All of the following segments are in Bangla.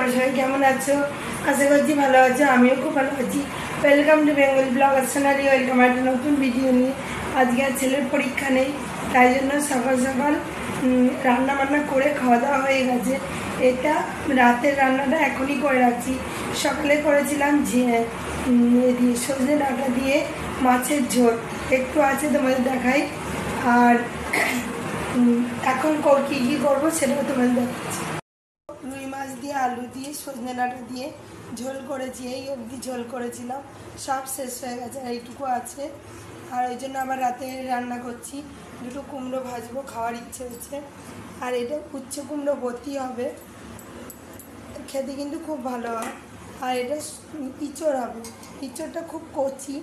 তোমরা সবাই কেমন আছো? আশা করছি ভালো আছো। আমিও খুব ভালো আছি। Welcome to Bengal blog Sonali. Welcome একটা নতুন ভিডিও নিয়ে। আজকে আর ছেলের পরীক্ষা নেই, তাই জন্য সকাল সকাল রান্না বান্না করে খাওয়া দাওয়া হয়ে গেছে। এটা রাতের রান্নাটা এখনই করে রাখছি। সকালে করেছিলাম সজনে ডাঁটা দিয়ে মাছের ঝোল, একটু আছে তোমাদের দেখাই। আর এখন কী কী করবো সেটাও তোমাদের দেখাচ্ছি। রুই মাছ দিয়ে আলু দিয়ে সজনে ডাঁটা দিয়ে ঝোল করেছি, এই অবধি ঝোল করেছিলাম, সব শেষ হয়ে গেছে, আর এইটুকু আছে। আর ওই জন্য আবার রাতে রান্না করছি, দুটো কুমড়ো ভাজবো, খাওয়ার ইচ্ছে হচ্ছে। আর এটা উচ্ছে কুমড়ো ভর্তি হবে, খেতে কিন্তু খুব ভালো হয়। আর এটা ইঁচড় হবে, ইঁচড়টা খুব কচি।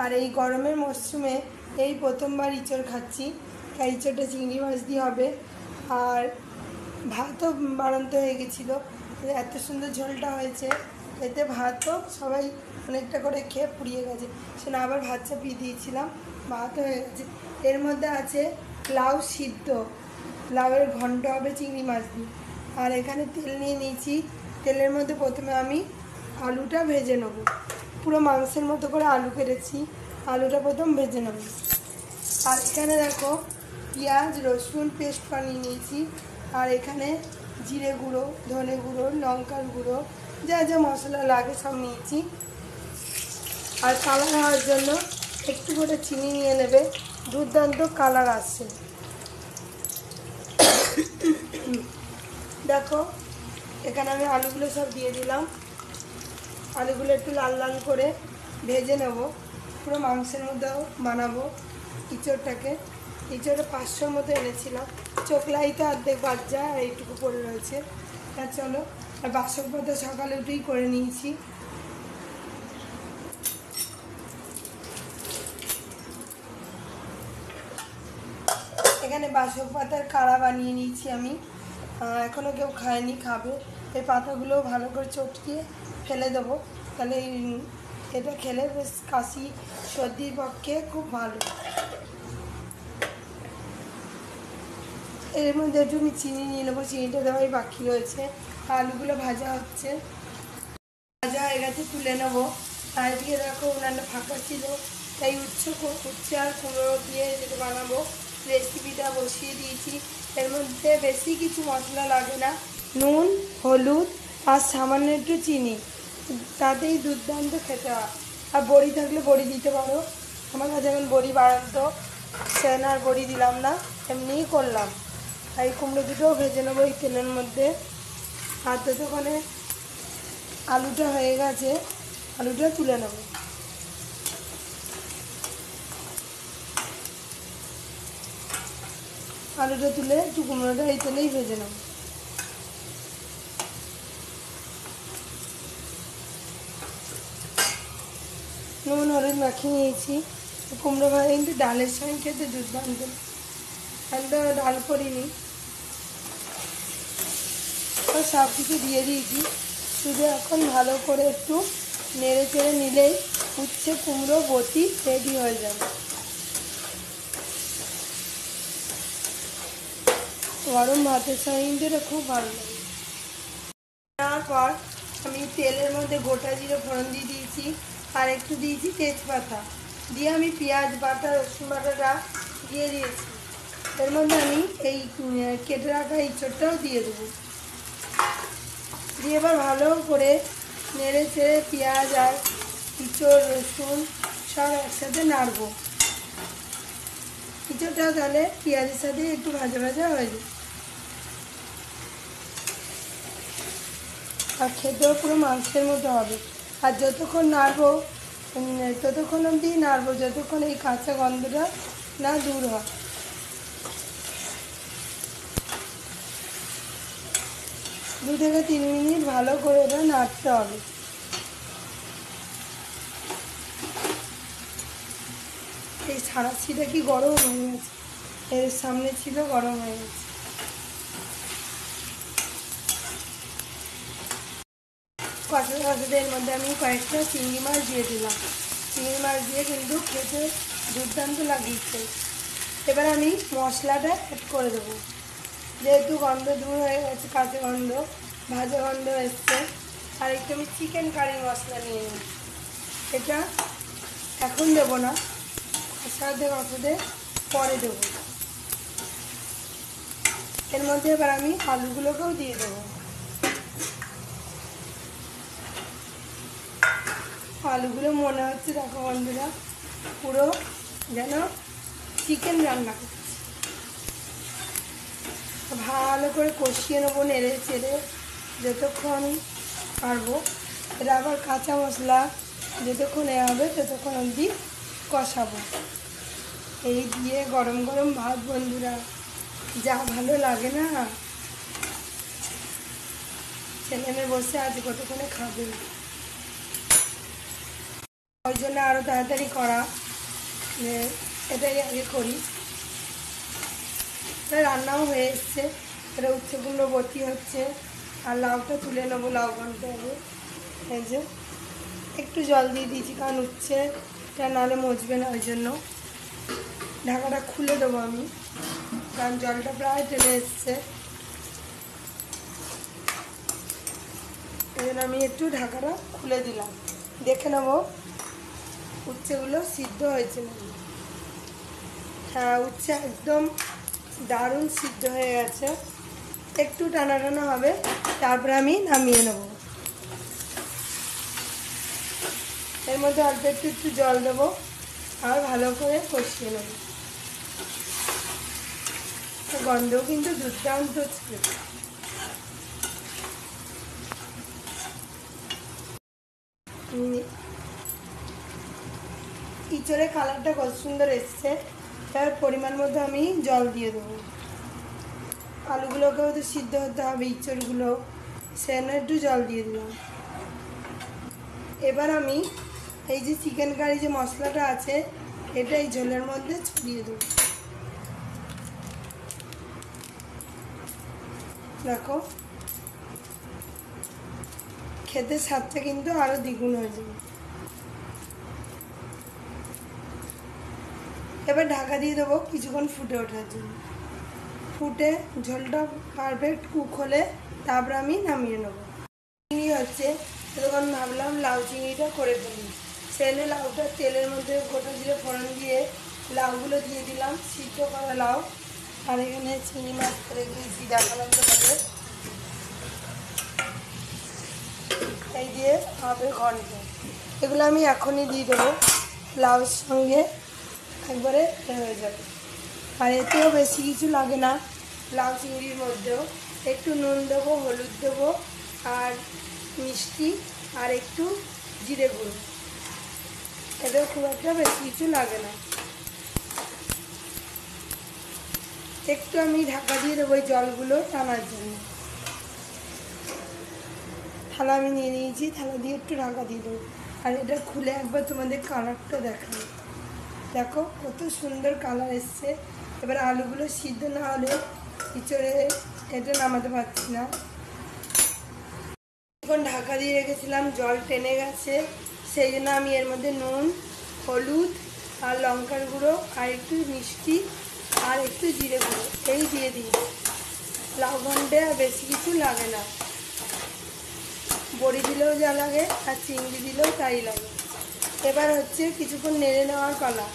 আর এই গরমের মরশুমে এই প্রথমবার ইঁচড় খাচ্ছি, তাই ইঁচড়টা চিংড়ি মাছ দিয়ে হবে। আর ভাতও বাড়ন্ত হয়ে গেছিলো, এত সুন্দর ঝোলটা হয়েছে, এতে ভাতও সবাই অনেকটা করে খেয়ে পুড়িয়ে গেছে, সেটা আবার ভাত চাপিয়ে দিয়েছিলাম, ভাত হয়ে গেছে। এর মধ্যে আছে লাউ সিদ্ধ, লাউয়ের ঘন্ট হবে চিংড়ি মাছ দিয়ে। আর এখানে তেল নিয়ে নিয়েছি, তেলের মধ্যে প্রথমে আমি আলুটা ভেজে নেবো, পুরো মাংসের মতো করে আলু কেটেছি, আলুটা প্রথম ভেজে নেব। আর এখানে দেখো পেঁয়াজ রসুন পেস্ট বানিয়ে নিয়েছি। আর এখানে জিরে গুঁড়ো, ধনে গুঁড়ো, লঙ্কার গুঁড়ো, যা যা মশলা লাগে সব নিয়েছি। আর কালার হওয়ার জন্য একটু করে চিনি নিয়ে নেবে, দুর্দান্ত কালার আসছে। দেখো এখানে আমি আলুগুলো সব দিয়ে দিলাম, আলুগুলো একটু লাল লাল করে ভেজে নেব, পুরো মাংসের মধ্যেও বানাবো ইঁচড়টাকে। ইঁচড়টা 500 মতো এনেছিলাম, চোখলাইতে অর্ধেক বাচ্চা আর এইটুকু পড়ে রয়েছে। আর চলো, আর বাসক পাতা সকালে উঠেই করে নিয়েছি। এখানে বাসক পাতার কাড়া বানিয়ে নিয়েছি আমি, এখনও কেউ খায়নি, খাবে। এই পাতাগুলো ভালো করে চটকিয়ে ফেলে দেবো, তাহলে এটা খেলে বেশ কাশি সর্দির পক্ষে খুব ভালো। এর মধ্যে একটু আমি চিনি নিয়ে নেবো, চিনিটা দেওয়াই বাকি রয়েছে। আলুগুলো ভাজা হচ্ছে, ভাজা হয়ে গেছে, তুলে নেবো। আর এদিকে দেখো উনানটা ফাঁকা ছিল, তাই উচ্ছে আর কুমড়ো দিয়ে যেটা বানাবো রেসিপিটা বসিয়ে দিয়েছি। এর মধ্যে বেশি কিছু মশলা লাগে না, নুন হলুদ আর সামান্য একটু চিনি, তাতেই দুর্দান্ত খেতে হয়। আর বড়ি থাকলে বড়ি দিতে পারো, আমার কাছে এখন বড়ি বাড়াতো, সেখানে আর বড়ি দিলাম না, এমনিই করলাম। আর এই কুমড়ো দুটোও ভেজে নেবো এই তেলের মধ্যে। আর ততক্ষণে আলুটা হয়ে গেছে, আলুটা তুলে নেব। আলুটা তুলে একটু কুমড়োটা এই তেলেই ভেজে নেব। নুন হলুদ মাখিয়ে নিয়েছি। কুমড়ো ভাজা কিন্তু ডালের সঙ্গে খেতে দুর্দান্ত, আমি তো ডাল করিনি, সব কিছু দিয়ে দিয়েছি, শুধু এখন ভালো করে একটু নেড়ে চেড়ে নিলেই উচ্ছে কুমড়ো বটি রেডি হয়ে যাবে। গরম ভাতের সঙ্গে কিন্তু এটা খুব ভালো লাগে। তারপর আমি তেলের মধ্যে গোটা জিরে ফোড়ন দিয়ে দিয়েছি, আর একটু দিয়েছি তেজপাতা দিয়ে আমি পেঁয়াজ বাটা রসুন বাটাটা দিয়ে দিয়েছি। এর মধ্যে আমি এই কেটে রাখা ইঁচড়টাও দিয়ে দেবো, দিয়ে এবার ভালো করে নেড়ে চেড়ে পেঁয়াজ আর ইঁচড় রসুন সব একসাথে নাড়বো। ইঁচড়টা তাহলে পেঁয়াজের সাথে একটু ভাজা ভাজা হয়ে যায়, আর খেতেও পুরো মাংসের মতো হবে। আর যতক্ষণ নাড়বো ততক্ষণ অবধি নাড়বো যতক্ষণ এই কাঁচা গন্ধটা না দূর হয়। 2 থেকে 3 মিনিট ভালো করে এটা নাড়তে হবে। এই সারাচ্ছিটা কি গরম হয়ে গেছে, এর সামনে ছিল গরম হয়ে গেছে। কষাতে এর মধ্যে আমি কয়েকটা চিংড়ি মাছ দিয়ে দিলাম, চিংড়ি মাছ দিয়ে কিন্তু খেতে দুর্দান্ত লাগিয়েছে। এবার আমি মশলাটা অ্যাড করে দেবো, যেহেতু গন্ধ দূর হয়ে গেছে কাঁচা গন্ধ, ভাজা গন্ধ এসছে। আর একটু আমি চিকেন কারি মশলা নিয়ে নিই, এটা এখন দেবো না, সাথে কষাতে পরে দেবো। এর মধ্যে এবার আমি আলুগুলোকেও দিয়ে দেবো। আলুগুলো মনে হচ্ছে দেখো বন্ধুরা পুরো যেন চিকেন রান্না করছে। ভালো করে কষিয়ে নেবো নেড়ে চেড়ে যতক্ষণ পারবো। এটা আবার কাঁচা মশলা যতক্ষণ এ হবে ততক্ষণ অবধি কষাবো। এই দিয়ে গরম গরম ভাত বন্ধুরা যা ভালো লাগে না, ছেলেমেয়ে বসে আজ কতক্ষণে খাবে, ওই জন্য আরও তাড়াতাড়ি করা, যে এটাই আগে করি। রান্নাও হয়ে এসছে, এটা উচ্ছে কুমড়ো বতি হচ্ছে, আর লাউটা তুলে নেবো, লাউ ঘন্টা হবে। এই যে একটু জল দিয়ে দিয়েছি, কারণ উচ্ছেটা নাহলে মজবে না, ওই জন্য ঢাকাটা খুলে দেবো আমি, কারণ জলটা প্রায় টেনে এসছে। এই জন্য আমি একটু ঢাকাটা খুলে দিলাম, দেখে নেবো উচ্ছেগুলো সিদ্ধ হয়েছে নাকি। হ্যাঁ, উচ্ছে একদম দারুণ সিদ্ধ হয়ে গেছে, একটু টানা টানা হবে, তারপরে আমি নামিয়ে নেব। এর মধ্যে অল্প একটু জল দেবো আর ভালো করে কষিয়ে নেব। গন্ধও কিন্তু দুর্দান্ত ছিল। ইঁচড়ের কালারটা কত সুন্দর এসছে। তার পরিমাণ মতো আমি জল দিয়ে দেবো। আলুগুলোকেও তো সিদ্ধ হতে হবে, ইঁচড়গুলো, সেজন্য একটু জল দিয়ে দিলাম। এবার আমি এই যে চিকেন কারি যে মশলাটা আছে এটা এই ঝোলের মধ্যে ছড়িয়ে দেবো। দেখো খেতে স্বাদটা কিন্তু আরও দ্বিগুণ হয়ে যাবে। এবার ঢাকা দিয়ে দেবো কিছুক্ষণ ফুটে ওঠার জন্য। ফুটে ঝোলটা পারফেক্ট কুক হলে তারপর আমি নামিয়ে নেবো। চিংড়ি হচ্ছে, তখন ভাবলাম লাউ চিংড়িটা করে ফেলি, সেজন্য লাউটা তেলের মধ্যে গোটা জিরে ফোড়ন দিয়ে লাউগুলো দিয়ে দিলাম, সিদ্ধ করা লাউ। আর এখানে চিংড়ি মাছ করে দিয়েছি, দেখালাম তোমাদের। এই দিয়ে হবে ঘন্ট, এগুলো আমি এখনই দিয়ে দেবো, লাউর সঙ্গে একবারে হয়ে যাবে। আর এতেও বেশি কিছু লাগে না, লাউ চিংড়ির মধ্যেও একটু নুন দেবো, হলুদ দেবো, আর মিষ্টি, আর একটু জিরে গুঁড়ো, এতেও খুব একটা বেশি কিছু লাগে না। একটু আমি ঢাকা দিয়ে দেবো জলগুলো টানার জন্য। থালা আমি নিয়ে নিয়েছি, থালা দিয়ে একটু ঢাকা দিয়ে দেবো। আর এটা খুলে একবার তোমাদের কালারটা দেখাই, দেখো কত সুন্দর কালার এসছে। এবার আলুগুলো সিদ্ধ না হলে ইঁচড়ে এটা নামাতে পারছি না। এখন ঢাকা দিয়ে রেখেছিলাম, জল টেনে গেছে, সেই জন্য আমি এর মধ্যে নুন, হলুদ আর লঙ্কার গুঁড়ো আর একটু মিষ্টি আর একটু জিরে গুঁড়ো এই দিয়ে দিই। লাউ ঘন্টে আর বেশি কিছু লাগে না, বড়ি দিলেও যা লাগে আর চিংড়ি দিলেও তাই লাগে। এবার হচ্ছে কিছুক্ষণ নেড়ে নেওয়ার পালা।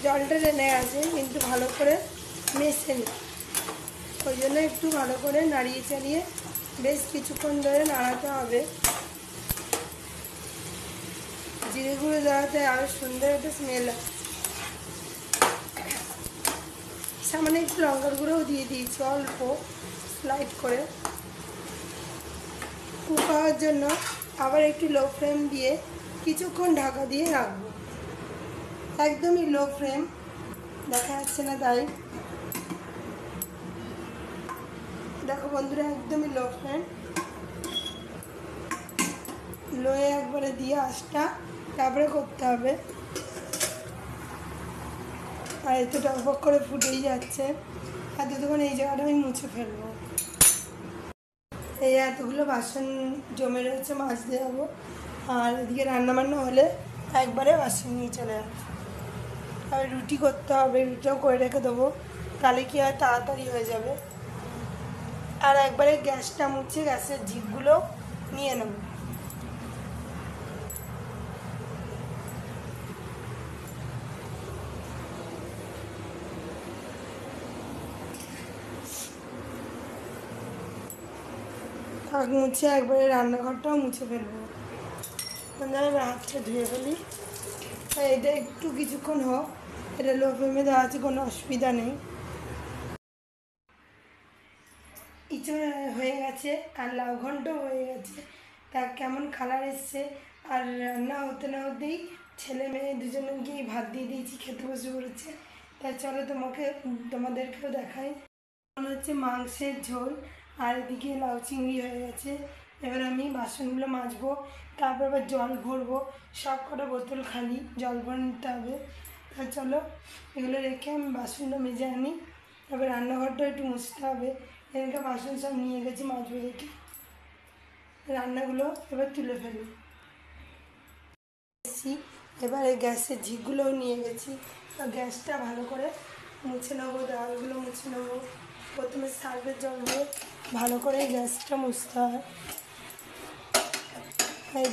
জলটা টেনে গেছে কিন্তু ভালো করে মেশে নিই, ওই জন্য একটু ভালো করে নাড়িয়ে চাড়িয়ে বেশ কিছুক্ষণ ধরে নাড়াতে হবে। জিরে গুঁড়ো দেওয়াতে আরও সুন্দর একটা স্মেল আসে। সামান্য একটু লঙ্কার গুঁড়োও দিয়ে দিয়েছি অল্প স্লাইড করে। কুক হওয়ার জন্য আবার একটু লো ফ্লেম দিয়ে কিছুক্ষণ ঢাকা দিয়ে রাখবো, একদমই লো ফ্লেম, দেখা যাচ্ছে না তাই দেখো বন্ধুরা, একদমই লো ফ্লেম, লোয়ে একবারে দিয়ে আঁচটা তারপরে করতে হবে। আর এতে টকবক করে ফুটেই যাচ্ছে, আর ততক্ষণ এই জায়গাটা আমি মুছে ফেলবো। এই এতগুলো বাসন জমে রয়েছে, মাছ দিয়ে যাবো। আর এদিকে রান্নাবান্না হলে একবারে বাসন নিয়ে চলে যাবো। আর রুটি করতে হবে, রুটিও করে রেখে দেবো, তাহলে কি হয় তাড়াতাড়ি হয়ে যাবে। আর একবারে গ্যাসটা মুছে গ্যাসের ঝিকগুলো নিয়ে নেব। শাক মুছে একবারে রান্নাঘরটাও মুছে ফেলবো, মানে আমি হাতটা ধুয়ে ফেলি। এটা একটু কিছুক্ষণ হোক, এটা লো ফ্লেমে দেওয়া আছে, কোনো অসুবিধা নেই। ইঁচড় হয়ে গেছে আর লাউ ঘন্টও হয়ে গেছে, তা কেমন কালার এসছে। আর রান্না হতে না হতেই ছেলে মেয়ে দুজনকেই ভাত দিয়ে দিয়েছি, খেতে বসে পড়েছে। তাই চলো তোমাদেরকেও দেখাই। মনে হচ্ছে মাংসের ঝোল, আর এদিকে লাউ চিংড়ি হয়ে গেছে। এবার আমি বাসনগুলো মাজবো, তারপর আবার জল ভরবো, সব কটা বোতল খালি, জল ভরে নিতে হবে। তা চলো এগুলো রেখে আমি বাসনটা মেজে আনি, তারপর রান্নাঘরটা একটু মুছতে হবে। এখানকার বাসন সব নিয়ে গেছি মাজবো দেখে, রান্নাগুলো এবার তুলে ফেলি। এবারে গ্যাসের ঝিকগুলোও নিয়ে গেছি, গ্যাসটা ভালো করে মুছে নেবো, দেওয়ালগুলো মুছে নেবো। প্রথমে সার্ফের জল দিয়ে ভালো করে গ্যাসটা মুছতে হয়।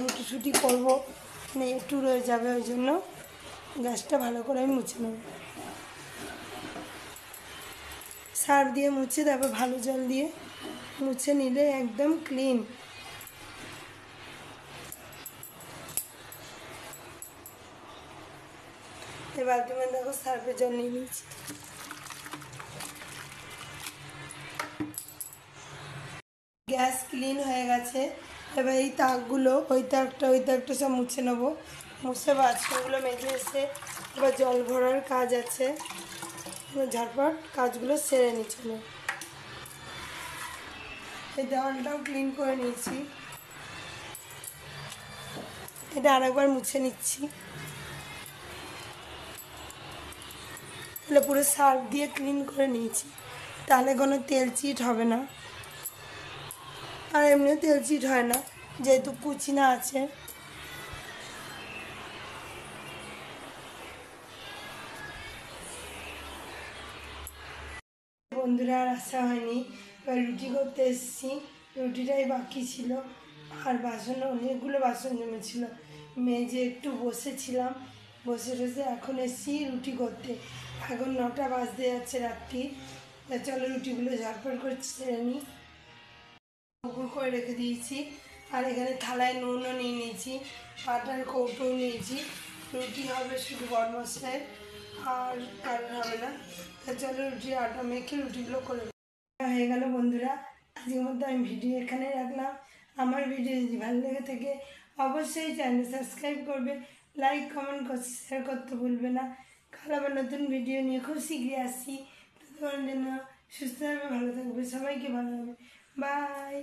রুটি টুটি করবো, মানে একটু রয়ে যাবে, ওই জন্য গ্যাসটা ভালো করে আমি মুছে নেব। সার্ফ দিয়ে মুছে তারপর ভালো জল দিয়ে মুছে নিলে একদম ক্লিন। এবার তুমি দেখো সার্ফের জল নিয়ে নিচ্ছি। গ্যাস ক্লিন হয়ে গেছে। এবার এই তাকগুলো, ওই তাকটা সব মুছে নেবো। মুছে বাথরুমগুলো মেজে এসে এবার জল ভরার কাজ আছে, ঝটপট কাজগুলো সেরে নিচ্ছিল। এই দেওয়ালটাও ক্লিন করে নিয়েছি, এটা আরেকবার মুছে নিচ্ছি। তাহলে পুরো সার্ফ দিয়ে ক্লিন করে নিয়েছি, তাহলে কোনো তেল চিট হবে না। আর এমনিও তেল চিট হয় না, যেহেতু কুচিনা আছে। বন্ধুরা আর আসা হয়নি, এবার রুটি করতে এসেছি, রুটিটাই বাকি ছিল। আর বাসন, অনেকগুলো বাসন জমেছিল, মেজে একটু বসেছিলাম, বসে এখন এসেছি রুটি করতে। এখন 9টা বাজতে যাচ্ছে রাত্রি। চলো রুটিগুলো ঝটপট করে ছেড়ে নিই। পুকুর করে রেখে দিয়েছি, আর এখানে থালায় নুনও নিয়ে নিয়েছি, আটার কৌটোও নিয়েছি। রুটি হবে শুধু বড় মশলায়, আর কারণ হবে না। চলো রুটির আটা মেখে রুটিগুলো করে হয়ে গেল। বন্ধুরা আজকের মধ্যে আমি ভিডিও এখানে রাখলাম। আমার ভিডিও যদি ভালো লেগে থাকে অবশ্যই চ্যানেল সাবস্ক্রাইব করবে, লাইক কমেন্ট শেয়ার করতে ভুলবে না। কাল আবার নতুন ভিডিও নিয়ে খুব শীঘ্রই আসছি। তোমার জন্য সুস্থ থাকবে, ভালো থাকবে, সবাইকে ভালো হবে। বাই।